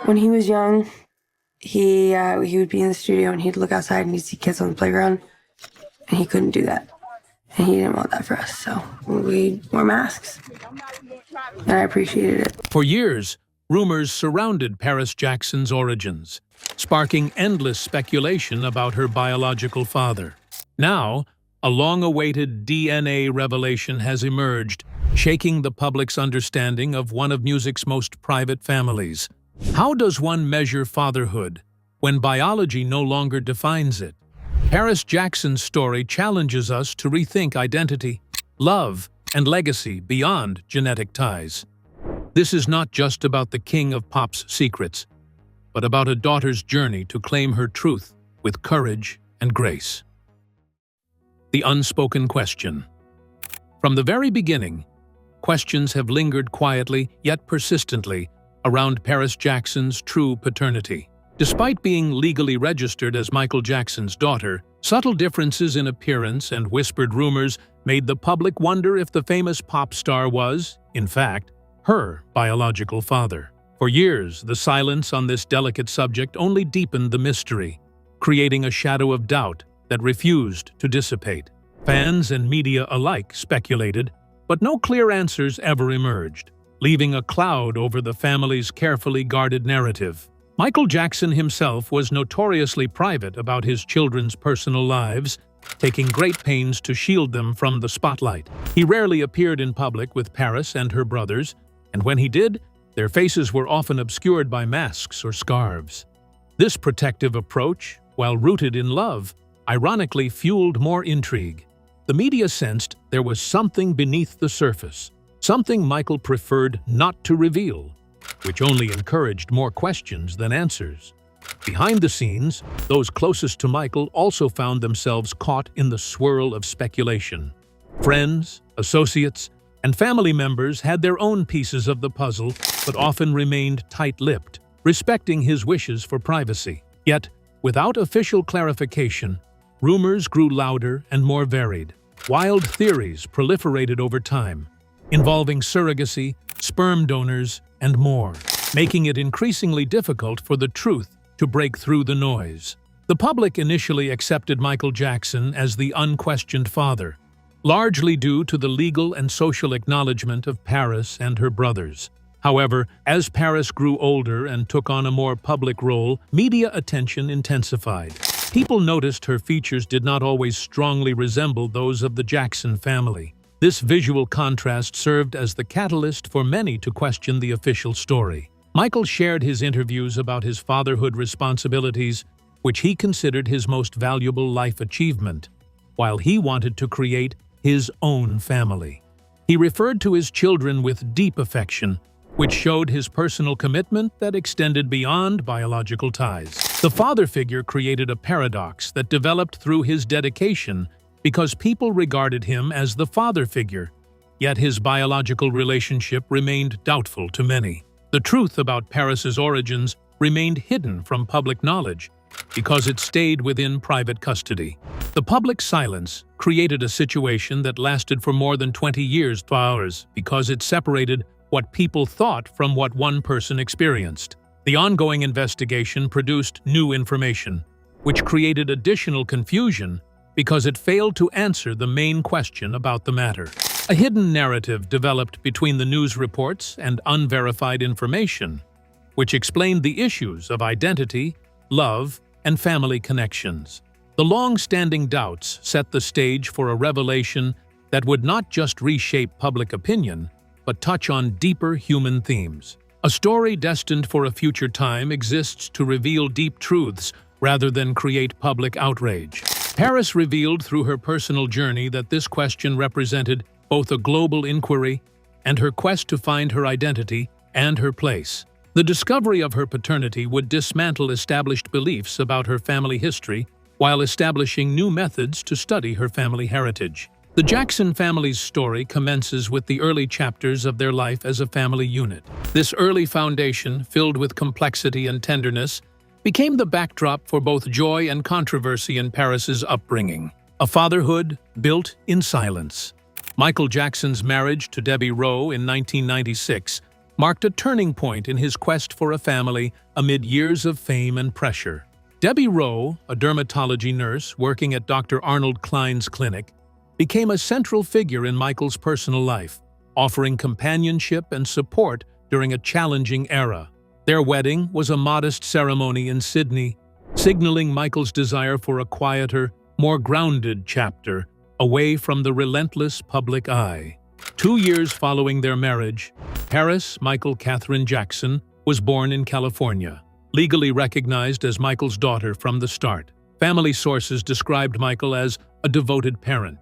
When he was young, he would be in the studio and he'd look outside and he'd see kids on the playground, and he couldn't do that. And he didn't want that for us, so we wore masks. And I appreciated it. For years, rumors surrounded Paris Jackson's origins, sparking endless speculation about her biological father. Now, a long-awaited DNA revelation has emerged, shaking the public's understanding of one of music's most private families. How does one measure fatherhood when biology no longer defines it? Paris Jackson's story challenges us to rethink identity, love, and legacy beyond genetic ties. This is not just about the king of pop's secrets, but about a daughter's journey to claim her truth with courage and grace. The unspoken question. From the very beginning, questions have lingered quietly yet persistently around Paris Jackson's true paternity. Despite being legally registered as Michael Jackson's daughter, subtle differences in appearance and whispered rumors made the public wonder if the famous pop star was, in fact, her biological father. For years, the silence on this delicate subject only deepened the mystery, creating a shadow of doubt that refused to dissipate. Fans and media alike speculated, but no clear answers ever emerged, leaving a cloud over the family's carefully guarded narrative. Michael Jackson himself was notoriously private about his children's personal lives, taking great pains to shield them from the spotlight. He rarely appeared in public with Paris and her brothers, and when he did, their faces were often obscured by masks or scarves. This protective approach, while rooted in love, ironically fueled more intrigue. The media sensed there was something beneath the surface, something Michael preferred not to reveal, which only encouraged more questions than answers. Behind the scenes, those closest to Michael also found themselves caught in the swirl of speculation. Friends, associates, and family members had their own pieces of the puzzle, but often remained tight-lipped, respecting his wishes for privacy. Yet, without official clarification, rumors grew louder and more varied. Wild theories proliferated over time, involving surrogacy, sperm donors, and more, making it increasingly difficult for the truth to break through the noise. The public initially accepted Michael Jackson as the unquestioned father, largely due to the legal and social acknowledgement of Paris and her brothers. However, as Paris grew older and took on a more public role, media attention intensified. People noticed her features did not always strongly resemble those of the Jackson family. This visual contrast served as the catalyst for many to question the official story. Michael shared his interviews about his fatherhood responsibilities, which he considered his most valuable life achievement, while he wanted to create his own family. He referred to his children with deep affection, which showed his personal commitment that extended beyond biological ties. The father figure created a paradox that developed through his dedication because people regarded him as the father figure, yet his biological relationship remained doubtful to many. The truth about Paris's origins remained hidden from public knowledge because it stayed within private custody. The public silence created a situation that lasted for more than 20 years because it separated what people thought from what one person experienced. The ongoing investigation produced new information, which created additional confusion because it failed to answer the main question about the matter. A hidden narrative developed between the news reports and unverified information, which explained the issues of identity, love, and family connections. The long-standing doubts set the stage for a revelation that would not just reshape public opinion, but touch on deeper human themes. A story destined for a future time exists to reveal deep truths rather than create public outrage. Paris revealed through her personal journey that this question represented both a global inquiry and her quest to find her identity and her place. The discovery of her paternity would dismantle established beliefs about her family history while establishing new methods to study her family heritage. The Jackson family's story commences with the early chapters of their life as a family unit. This early foundation, filled with complexity and tenderness, became the backdrop for both joy and controversy in Paris's upbringing. A fatherhood built in silence. Michael Jackson's marriage to Debbie Rowe in 1996 marked a turning point in his quest for a family amid years of fame and pressure. Debbie Rowe, a dermatology nurse working at Dr. Arnold Klein's clinic, became a central figure in Michael's personal life, offering companionship and support during a challenging era. Their wedding was a modest ceremony in Sydney, signaling Michael's desire for a quieter, more grounded chapter away from the relentless public eye. 2 years following their marriage, Paris Michael Catherine Jackson was born in California, legally recognized as Michael's daughter from the start. Family sources described Michael as a devoted parent,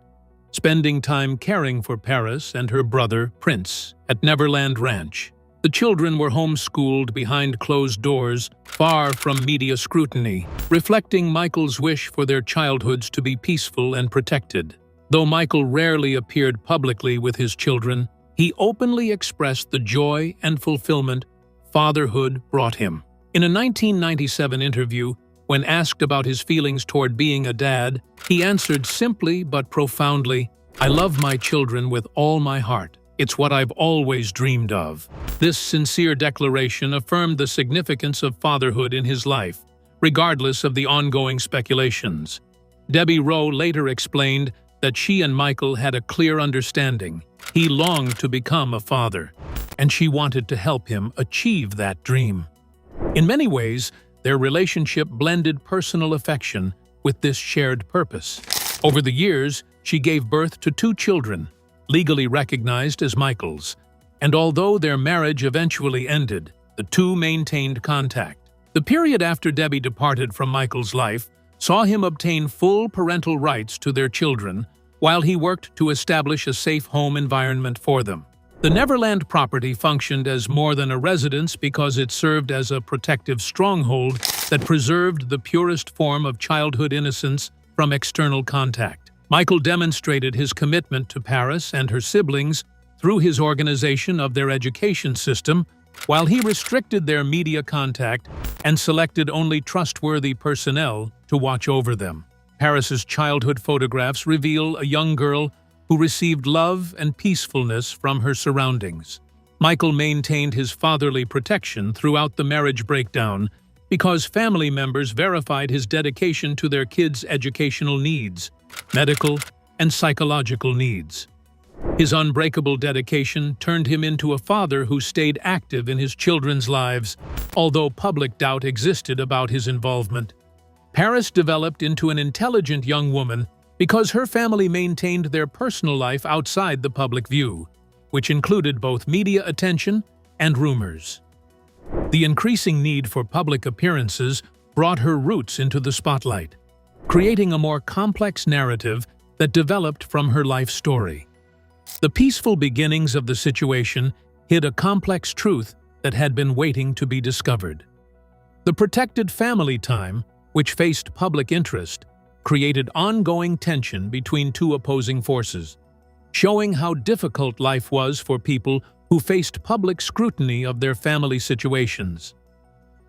spending time caring for Paris and her brother, Prince, at Neverland Ranch. The children were homeschooled behind closed doors, far from media scrutiny, reflecting Michael's wish for their childhoods to be peaceful and protected. Though Michael rarely appeared publicly with his children, he openly expressed the joy and fulfillment fatherhood brought him. In a 1997 interview, when asked about his feelings toward being a dad, he answered simply but profoundly, "I love my children with all my heart. It's what I've always dreamed of." This sincere declaration affirmed the significance of fatherhood in his life, regardless of the ongoing speculations. Debbie Rowe later explained that she and Michael had a clear understanding. He longed to become a father, and she wanted to help him achieve that dream. In many ways, their relationship blended personal affection with this shared purpose. Over the years, she gave birth to 2 children, legally recognized as Michael's, and although their marriage eventually ended, the two maintained contact. The period after Debbie departed from Michael's life saw him obtain full parental rights to their children while he worked to establish a safe home environment for them. The Neverland property functioned as more than a residence because it served as a protective stronghold that preserved the purest form of childhood innocence from external contact. Michael demonstrated his commitment to Paris and her siblings through his organization of their education system, while he restricted their media contact and selected only trustworthy personnel to watch over them. Paris's childhood photographs reveal a young girl who received love and peacefulness from her surroundings. Michael maintained his fatherly protection throughout the marriage breakdown because family members verified his dedication to their kids' educational needs, medical and psychological needs. His unbreakable dedication turned him into a father who stayed active in his children's lives, although public doubt existed about his involvement. Paris developed into an intelligent young woman because her family maintained their personal life outside the public view, which included both media attention and rumors. The increasing need for public appearances brought her roots into the spotlight, creating a more complex narrative that developed from her life story. The peaceful beginnings of the situation hid a complex truth that had been waiting to be discovered. The protected family time, which faced public interest, created ongoing tension between two opposing forces, showing how difficult life was for people who faced public scrutiny of their family situations.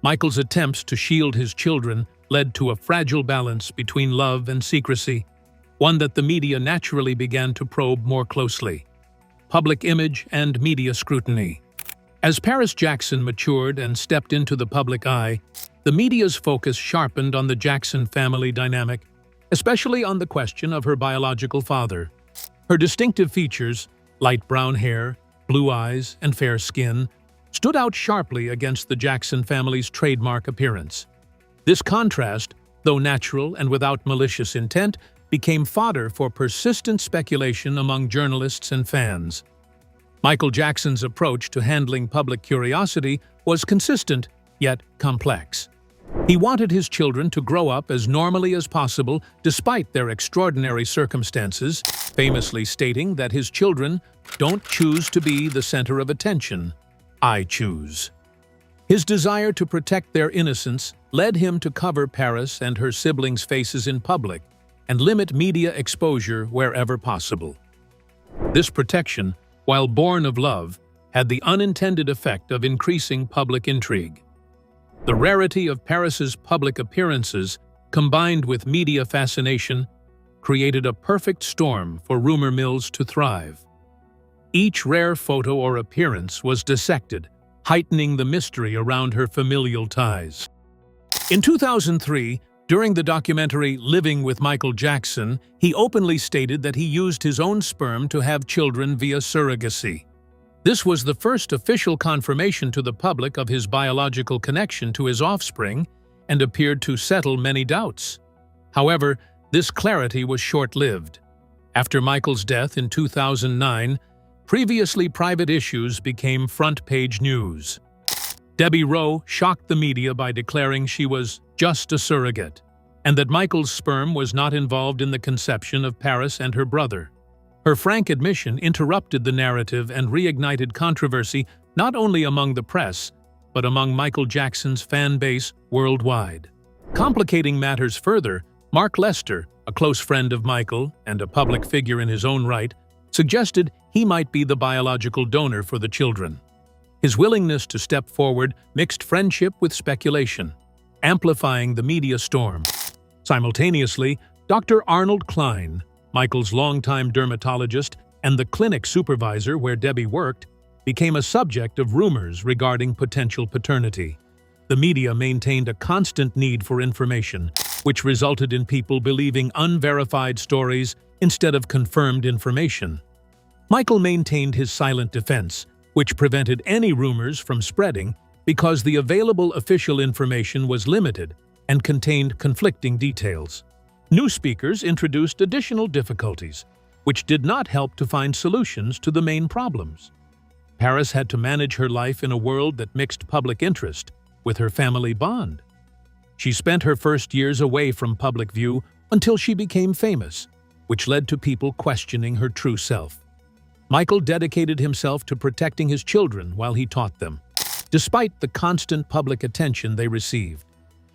Michael's attempts to shield his children led to a fragile balance between love and secrecy, one that the media naturally began to probe more closely. Public image and media scrutiny. As Paris Jackson matured and stepped into the public eye, the media's focus sharpened on the Jackson family dynamic, especially on the question of her biological father. Her distinctive features, light brown hair, blue eyes, and fair skin, stood out sharply against the Jackson family's trademark appearance. This contrast, though natural and without malicious intent, became fodder for persistent speculation among journalists and fans. Michael Jackson's approach to handling public curiosity was consistent, yet complex. He wanted his children to grow up as normally as possible despite their extraordinary circumstances, famously stating that his children don't choose to be the center of attention, I choose. His desire to protect their innocence led him to cover Paris and her siblings' faces in public and limit media exposure wherever possible. This protection, while born of love, had the unintended effect of increasing public intrigue. The rarity of Paris's public appearances, combined with media fascination, created a perfect storm for rumor mills to thrive. Each rare photo or appearance was dissected, heightening the mystery around her familial ties. In 2003, during the documentary Living with Michael Jackson, he openly stated that he used his own sperm to have children via surrogacy. This was the first official confirmation to the public of his biological connection to his offspring and appeared to settle many doubts. However, this clarity was short-lived. After Michael's death in 2009, previously private issues became front-page news. Debbie Rowe shocked the media by declaring she was just a surrogate, and that Michael's sperm was not involved in the conception of Paris and her brother. Her frank admission interrupted the narrative and reignited controversy not only among the press, but among Michael Jackson's fan base worldwide. Complicating matters further, Mark Lester, a close friend of Michael and a public figure in his own right, suggested he might be the biological donor for the children. His willingness to step forward mixed friendship with speculation, amplifying the media storm. Simultaneously, Dr. Arnold Klein, Michael's longtime dermatologist and the clinic supervisor where Debbie worked, became a subject of rumors regarding potential paternity. The media maintained a constant need for information, which resulted in people believing unverified stories instead of confirmed information. Michael maintained his silent defense, which prevented any rumors from spreading because the available official information was limited and contained conflicting details. New speakers introduced additional difficulties, which did not help to find solutions to the main problems. Paris had to manage her life in a world that mixed public interest with her family bond. She spent her first years away from public view until she became famous, which led to people questioning her true self. Michael dedicated himself to protecting his children while he taught them, despite the constant public attention they received.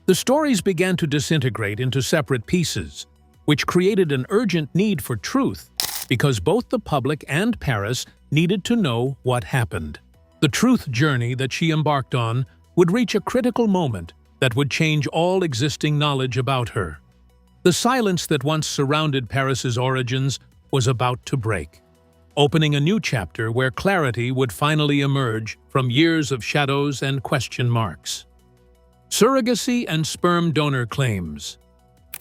The stories began to disintegrate into separate pieces, which created an urgent need for truth because both the public and Paris needed to know what happened. The truth journey that she embarked on would reach a critical moment that would change all existing knowledge about her. The silence that once surrounded Paris's origins was about to break, opening a new chapter where clarity would finally emerge from years of shadows and question marks. Surrogacy and sperm donor claims.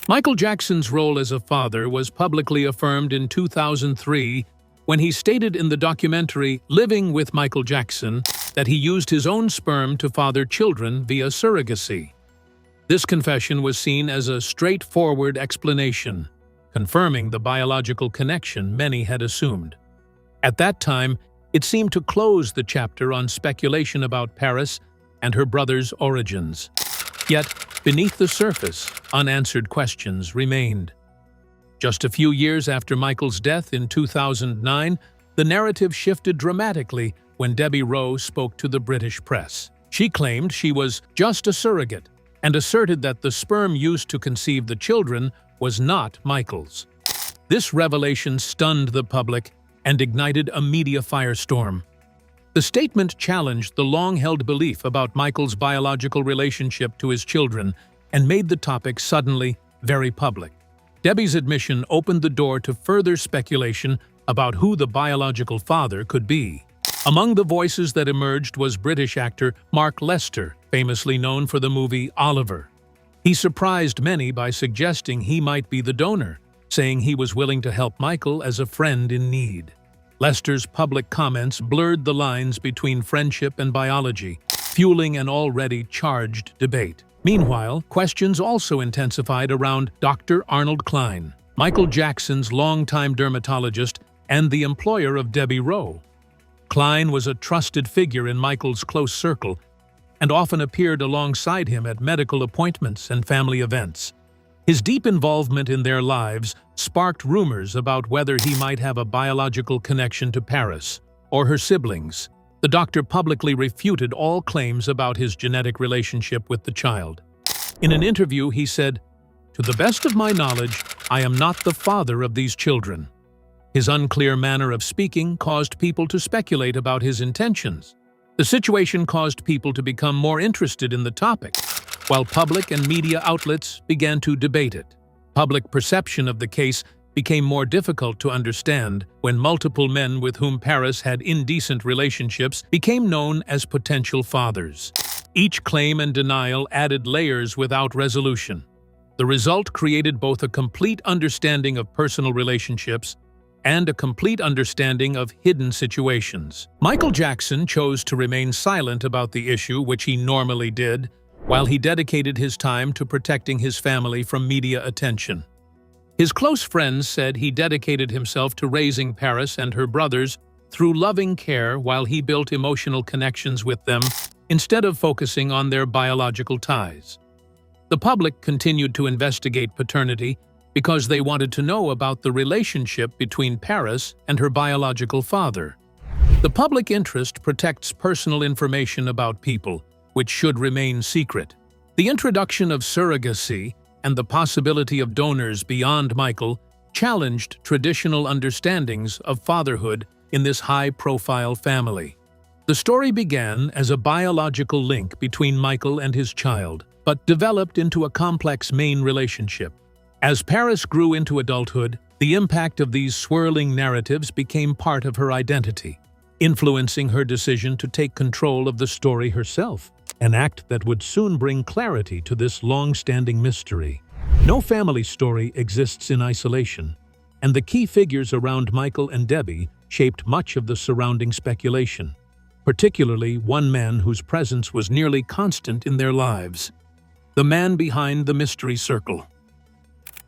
Michael Jackson's role as a father was publicly affirmed in 2003 when he stated in the documentary Living with Michael Jackson that he used his own sperm to father children via surrogacy. This confession was seen as a straightforward explanation, confirming the biological connection many had assumed. At that time, it seemed to close the chapter on speculation about Paris and her brother's origins. Yet, beneath the surface, unanswered questions remained. Just a few years after Michael's death in 2009, the narrative shifted dramatically when Debbie Rowe spoke to the British press. She claimed she was just a surrogate and asserted that the sperm used to conceive the children was not Michael's. This revelation stunned the public and ignited a media firestorm. The statement challenged the long-held belief about Michael's biological relationship to his children and made the topic suddenly very public. Debbie's admission opened the door to further speculation about who the biological father could be. Among the voices that emerged was British actor Mark Lester, famously known for the movie Oliver. He surprised many by suggesting he might be the donor, saying he was willing to help Michael as a friend in need. Lester's public comments blurred the lines between friendship and biology, fueling an already charged debate. Meanwhile, questions also intensified around Dr. Arnold Klein, Michael Jackson's longtime dermatologist and the employer of Debbie Rowe. Klein was a trusted figure in Michael's close circle and often appeared alongside him at medical appointments and family events. His deep involvement in their lives sparked rumors about whether he might have a biological connection to Paris or her siblings. The doctor publicly refuted all claims about his genetic relationship with the child. In an interview, he said, "To the best of my knowledge, I am not the father of these children." His unclear manner of speaking caused people to speculate about his intentions. The situation caused people to become more interested in the topic, while public and media outlets began to debate it. Public perception of the case became more difficult to understand when multiple men with whom Paris had indecent relationships became known as potential fathers. Each claim and denial added layers without resolution. The result created both a complete understanding of personal relationships and a complete understanding of hidden situations. Michael Jackson chose to remain silent about the issue, which he normally did, while he dedicated his time to protecting his family from media attention. His close friends said he dedicated himself to raising Paris and her brothers through loving care while he built emotional connections with them instead of focusing on their biological ties. The public continued to investigate paternity because they wanted to know about the relationship between Paris and her biological father. The public interest protects personal information about people, which should remain secret. The introduction of surrogacy and the possibility of donors beyond Michael challenged traditional understandings of fatherhood in this high-profile family. The story began as a biological link between Michael and his child, but developed into a complex main relationship. As Paris grew into adulthood, the impact of these swirling narratives became part of her identity, influencing her decision to take control of the story herself, an act that would soon bring clarity to this long-standing mystery. No family story exists in isolation, and the key figures around Michael and Debbie shaped much of the surrounding speculation, particularly one man whose presence was nearly constant in their lives: the man behind the mystery circle.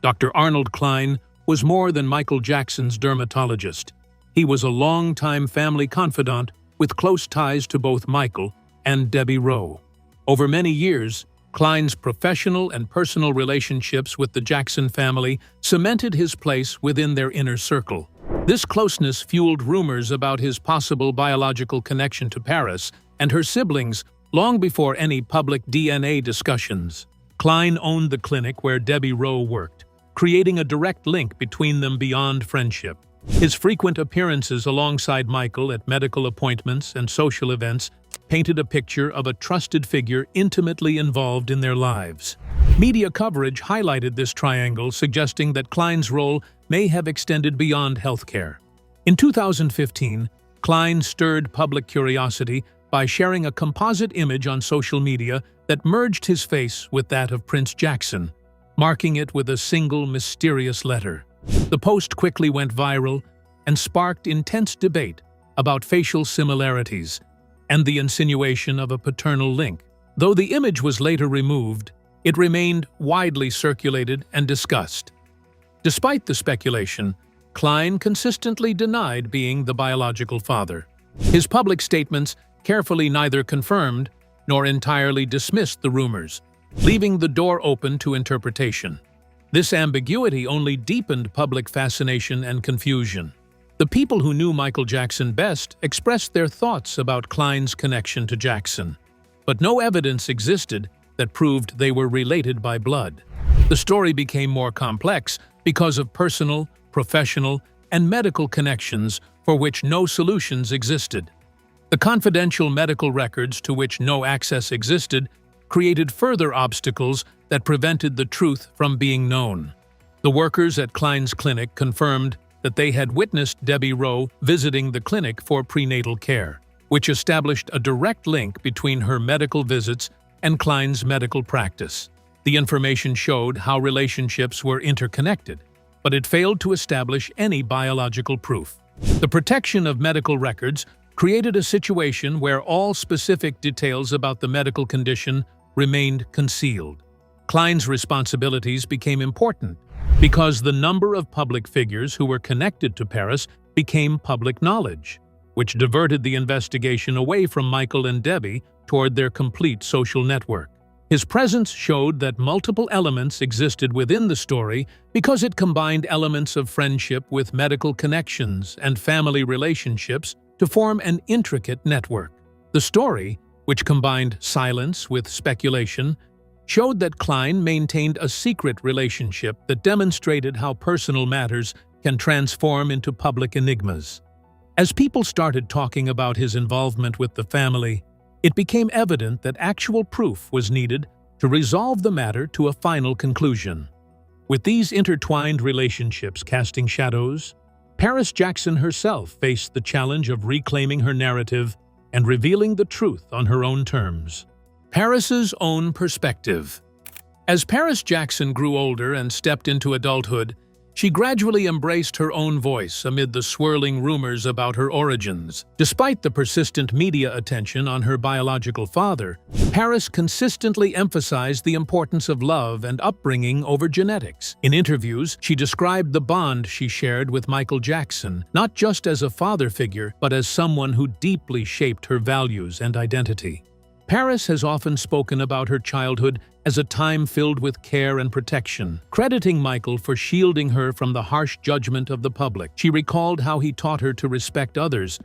Dr. Arnold Klein was more than Michael Jackson's dermatologist. He was a long-time family confidant with close ties to both Michael and Debbie Rowe. Over many years, Klein's professional and personal relationships with the Jackson family cemented his place within their inner circle. This closeness fueled rumors about his possible biological connection to Paris and her siblings long before any public DNA discussions. Klein owned the clinic where Debbie Rowe worked, creating a direct link between them beyond friendship. His frequent appearances alongside Michael at medical appointments and social events painted a picture of a trusted figure intimately involved in their lives. Media coverage highlighted this triangle, suggesting that Klein's role may have extended beyond healthcare. In 2015, Klein stirred public curiosity by sharing a composite image on social media that merged his face with that of Prince Jackson, marking it with a single mysterious letter. The post quickly went viral and sparked intense debate about facial similarities and the insinuation of a paternal link. Though the image was later removed, it remained widely circulated and discussed. Despite the speculation, Klein consistently denied being the biological father. His public statements carefully neither confirmed nor entirely dismissed the rumors, leaving the door open to interpretation. This ambiguity only deepened public fascination and confusion. The people who knew Michael Jackson best expressed their thoughts about Klein's connection to Jackson, but no evidence existed that proved they were related by blood. The story became more complex because of personal, professional, and medical connections for which no solutions existed. The confidential medical records to which no access existed created further obstacles that prevented the truth from being known. The workers at Klein's clinic confirmed that they had witnessed Debbie Rowe visiting the clinic for prenatal care, which established a direct link between her medical visits and Klein's medical practice. The information showed how relationships were interconnected, but it failed to establish any biological proof. The protection of medical records created a situation where all specific details about the medical condition remained concealed. Klein's responsibilities became important because the number of public figures who were connected to Paris became public knowledge, which diverted the investigation away from Michael and Debbie toward their complete social network. His presence showed that multiple elements existed within the story because it combined elements of friendship with medical connections and family relationships to form an intricate network. The story, which combined silence with speculation, showed that Klein maintained a secret relationship that demonstrated how personal matters can transform into public enigmas. As people started talking about his involvement with the family, it became evident that actual proof was needed to resolve the matter to a final conclusion. With these intertwined relationships casting shadows, Paris Jackson herself faced the challenge of reclaiming her narrative and revealing the truth on her own terms. Paris's own perspective. As Paris Jackson grew older and stepped into adulthood, she gradually embraced her own voice amid the swirling rumors about her origins. Despite the persistent media attention on her biological father, Paris consistently emphasized the importance of love and upbringing over genetics. In interviews, she described the bond she shared with Michael Jackson, not just as a father figure, but as someone who deeply shaped her values and identity. Paris has often spoken about her childhood as a time filled with care and protection, crediting Michael for shielding her from the harsh judgment of the public. She recalled how he taught her to respect others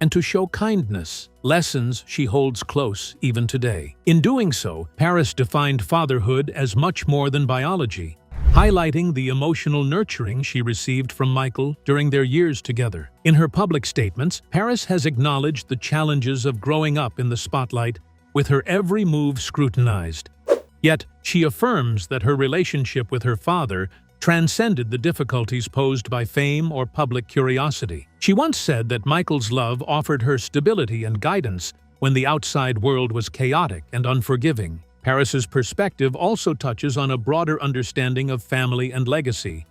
and to show kindness, lessons she holds close even today. In doing so, Paris defined fatherhood as much more than biology, highlighting the emotional nurturing she received from Michael during their years together. In her public statements, Paris has acknowledged the challenges of growing up in the spotlight, with her every move scrutinized. Yet, she affirms that her relationship with her father transcended the difficulties posed by fame or public curiosity. She once said that Michael's love offered her stability and guidance when the outside world was chaotic and unforgiving. Paris's perspective also touches on a broader understanding of family and legacy.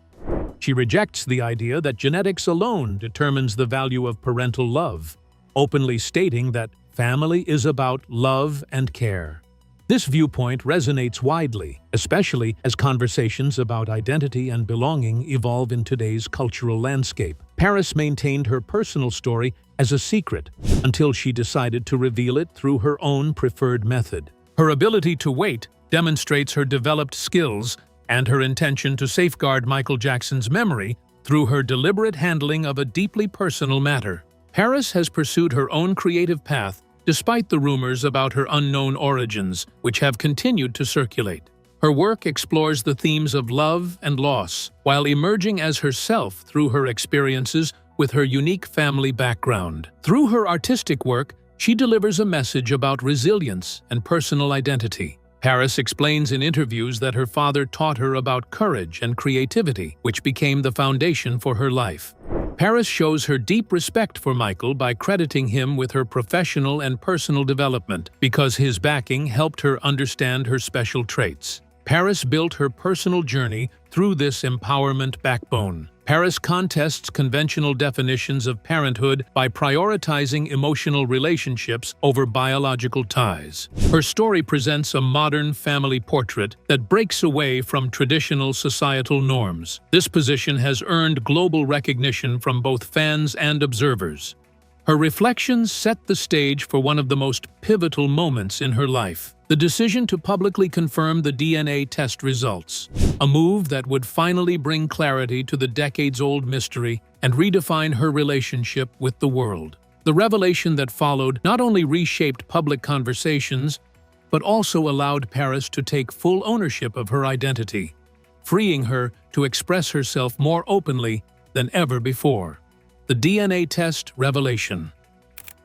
She rejects the idea that genetics alone determines the value of parental love, openly stating that family is about love and care. This viewpoint resonates widely, especially as conversations about identity and belonging evolve in today's cultural landscape. Paris maintained her personal story as a secret until she decided to reveal it through her own preferred method. Her ability to wait demonstrates her developed skills and her intention to safeguard Michael Jackson's memory through her deliberate handling of a deeply personal matter. Paris has pursued her own creative path despite the rumors about her unknown origins, which have continued to circulate. Her work explores the themes of love and loss, while emerging as herself through her experiences with her unique family background. Through her artistic work, she delivers a message about resilience and personal identity. Paris explains in interviews that her father taught her about courage and creativity, which became the foundation for her life. Paris shows her deep respect for Michael by crediting him with her professional and personal development because his backing helped her understand her special traits. Paris built her personal journey through this empowerment backbone. Paris contests conventional definitions of parenthood by prioritizing emotional relationships over biological ties. Her story presents a modern family portrait that breaks away from traditional societal norms. This position has earned global recognition from both fans and observers. Her reflections set the stage for one of the most pivotal moments in her life: the decision to publicly confirm the DNA test results, a move that would finally bring clarity to the decades-old mystery and redefine her relationship with the world. The revelation that followed not only reshaped public conversations, but also allowed Paris to take full ownership of her identity, freeing her to express herself more openly than ever before. The DNA test revelation.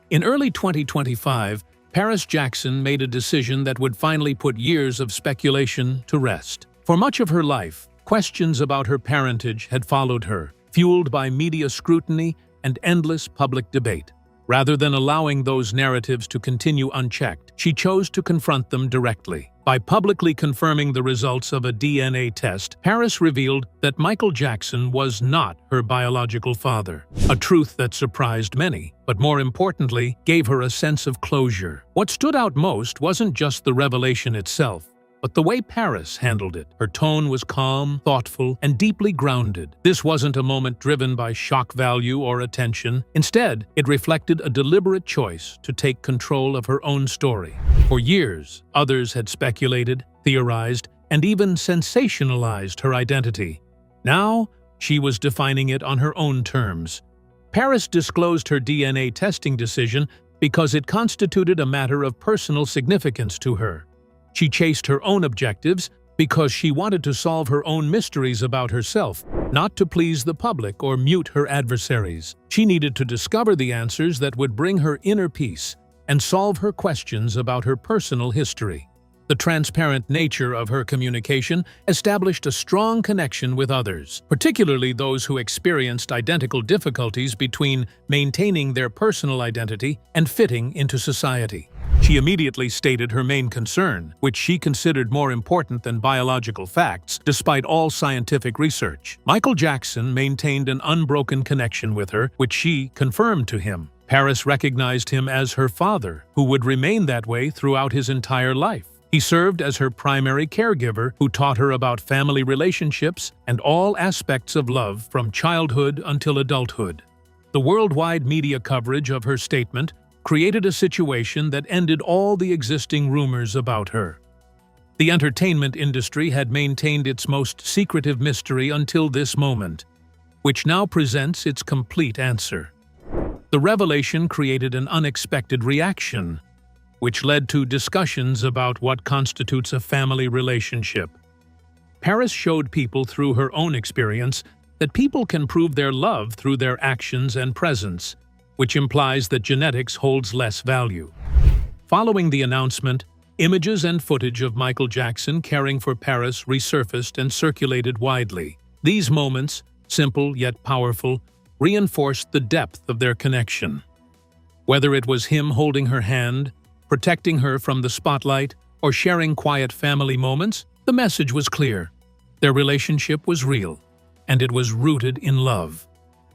In early 2025, Paris Jackson made a decision that would finally put years of speculation to rest. For much of her life, questions about her parentage had followed her, fueled by media scrutiny and endless public debate. Rather than allowing those narratives to continue unchecked, she chose to confront them directly. By publicly confirming the results of a DNA test, Paris revealed that Michael Jackson was not her biological father, a truth that surprised many, but more importantly, gave her a sense of closure. What stood out most wasn't just the revelation itself, but the way Paris handled it. Her tone was calm, thoughtful, and deeply grounded. This wasn't a moment driven by shock value or attention. Instead, it reflected a deliberate choice to take control of her own story. For years, others had speculated, theorized, and even sensationalized her identity. Now, she was defining it on her own terms. Paris disclosed her DNA testing decision because it constituted a matter of personal significance to her. She chased her own objectives because she wanted to solve her own mysteries about herself, not to please the public or mute her adversaries. She needed to discover the answers that would bring her inner peace and solve her questions about her personal history. The The transparent nature of her communication established a strong connection with others, particularly those who experienced identical difficulties between maintaining their personal identity and fitting into society. She immediately stated her main concern, which she considered more important than biological facts, despite all scientific research. Michael Jackson maintained an unbroken connection with her, which she confirmed to him. Paris recognized him as her father, who would remain that way throughout his entire life. He served as her primary caregiver, who taught her about family relationships and all aspects of love from childhood until adulthood. The worldwide media coverage of her statement created a situation that ended all the existing rumors about her. The entertainment industry had maintained its most secretive mystery until this moment, which now presents its complete answer. The revelation created an unexpected reaction, which led to discussions about what constitutes a family relationship. Paris showed people through her own experience that people can prove their love through their actions and presence, which implies that genetics holds less value. Following the announcement, images and footage of Michael Jackson caring for Paris resurfaced and circulated widely. These moments, simple yet powerful, reinforced the depth of their connection. Whether it was him holding her hand, protecting her from the spotlight, or sharing quiet family moments, the message was clear. Their relationship was real, and it was rooted in love.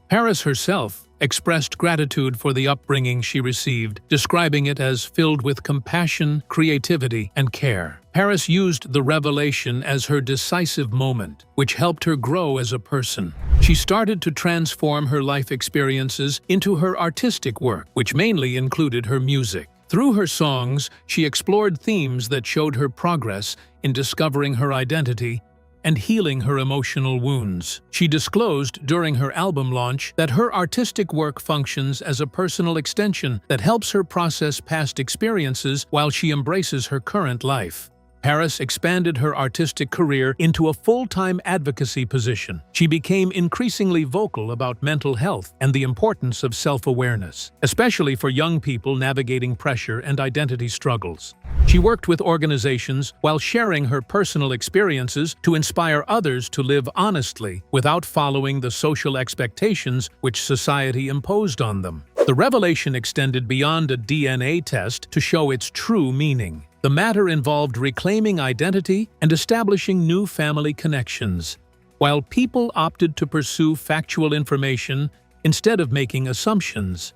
Paris herself expressed gratitude for the upbringing she received, describing it as filled with compassion, creativity, and care. Paris used the revelation as her decisive moment, which helped her grow as a person. She started to transform her life experiences into her artistic work, which mainly included her music. Through her songs, she explored themes that showed her progress in discovering her identity and healing her emotional wounds. She disclosed during her album launch that her artistic work functions as a personal extension that helps her process past experiences while she embraces her current life. Paris expanded her artistic career into a full-time advocacy position. She became increasingly vocal about mental health and the importance of self-awareness, especially for young people navigating pressure and identity struggles. She worked with organizations while sharing her personal experiences to inspire others to live honestly without following the social expectations which society imposed on them. The revelation extended beyond a DNA test to show its true meaning. The matter involved reclaiming identity and establishing new family connections, while people opted to pursue factual information instead of making assumptions.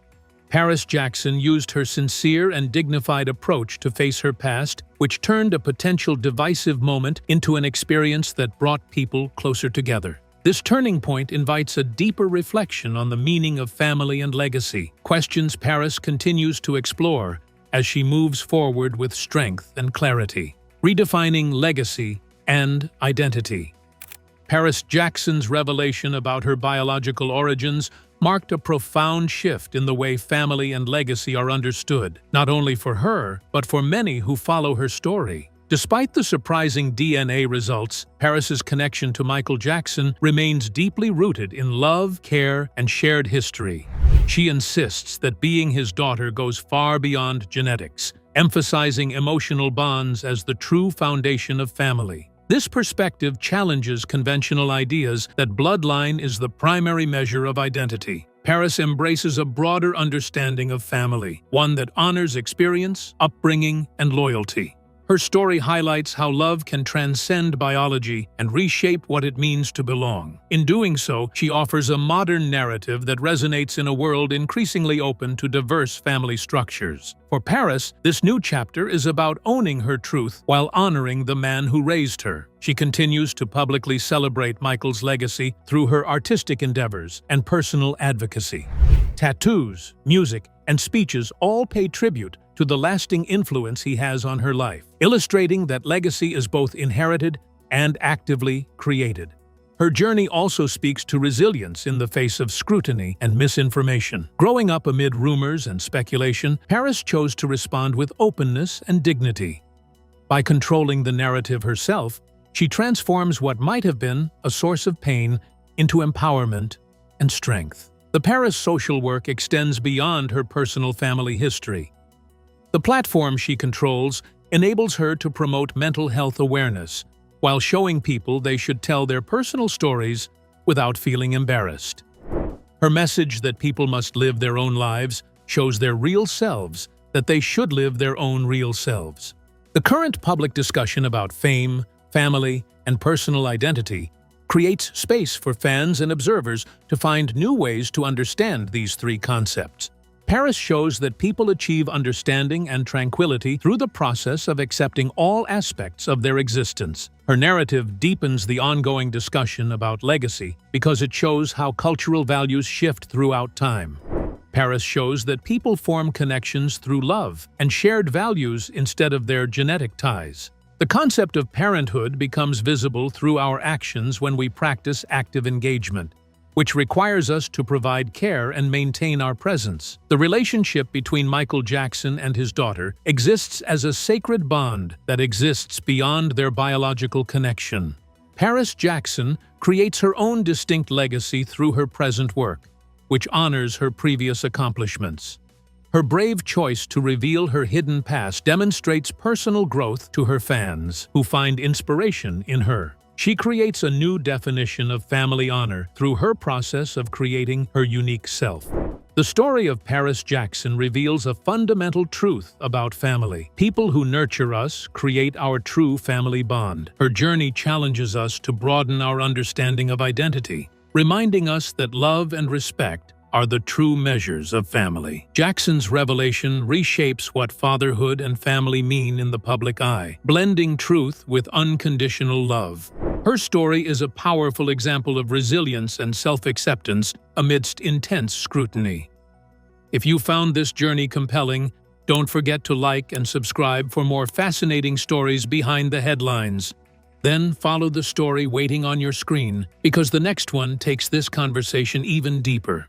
Paris Jackson used her sincere and dignified approach to face her past, which turned a potential divisive moment into an experience that brought people closer together. This turning point invites a deeper reflection on the meaning of family and legacy, questions Paris continues to explore as she moves forward with strength and clarity. Redefining legacy and identity. Paris Jackson's revelation about her biological origins marked a profound shift in the way family and legacy are understood, not only for her, but for many who follow her story. Despite the surprising DNA results, Paris's connection to Michael Jackson remains deeply rooted in love, care, and shared history. She insists that being his daughter goes far beyond genetics, emphasizing emotional bonds as the true foundation of family. This perspective challenges conventional ideas that bloodline is the primary measure of identity. Paris embraces a broader understanding of family, one that honors experience, upbringing, and loyalty. Her story highlights how love can transcend biology and reshape what it means to belong. In doing so, she offers a modern narrative that resonates in a world increasingly open to diverse family structures. For Paris, this new chapter is about owning her truth while honoring the man who raised her. She continues to publicly celebrate Michael's legacy through her artistic endeavors and personal advocacy. Tattoos, music, and speeches all pay tribute to the lasting influence he has on her life, illustrating that legacy is both inherited and actively created. Her journey also speaks to resilience in the face of scrutiny and misinformation. Growing up amid rumors and speculation, Paris chose to respond with openness and dignity. By controlling the narrative herself, she transforms what might have been a source of pain into empowerment and strength. The Paris social work extends beyond her personal family history. The platform she controls enables her to promote mental health awareness while showing people they should tell their personal stories without feeling embarrassed. Her message that people must live their own lives shows their real selves that they should live their own real selves. The current public discussion about fame, family, and personal identity creates space for fans and observers to find new ways to understand these three concepts. Paris shows that people achieve understanding and tranquility through the process of accepting all aspects of their existence. Her narrative deepens the ongoing discussion about legacy because it shows how cultural values shift throughout time. Paris shows that people form connections through love and shared values instead of their genetic ties. The concept of parenthood becomes visible through our actions when we practice active engagement, which requires us to provide care and maintain our presence. The relationship between Michael Jackson and his daughter exists as a sacred bond that exists beyond their biological connection. Paris Jackson creates her own distinct legacy through her present work, which honors her previous accomplishments. Her brave choice to reveal her hidden past demonstrates personal growth to her fans, who find inspiration in her. She creates a new definition of family honor through her process of creating her unique self. The story of Paris Jackson reveals a fundamental truth about family. People who nurture us create our true family bond. Her journey challenges us to broaden our understanding of identity, reminding us that love and respect are the true measures of family. Jackson's revelation reshapes what fatherhood and family mean in the public eye, blending truth with unconditional love. Her story is a powerful example of resilience and self-acceptance amidst intense scrutiny. If you found this journey compelling, don't forget to like and subscribe for more fascinating stories behind the headlines. Then follow the story waiting on your screen, because the next one takes this conversation even deeper.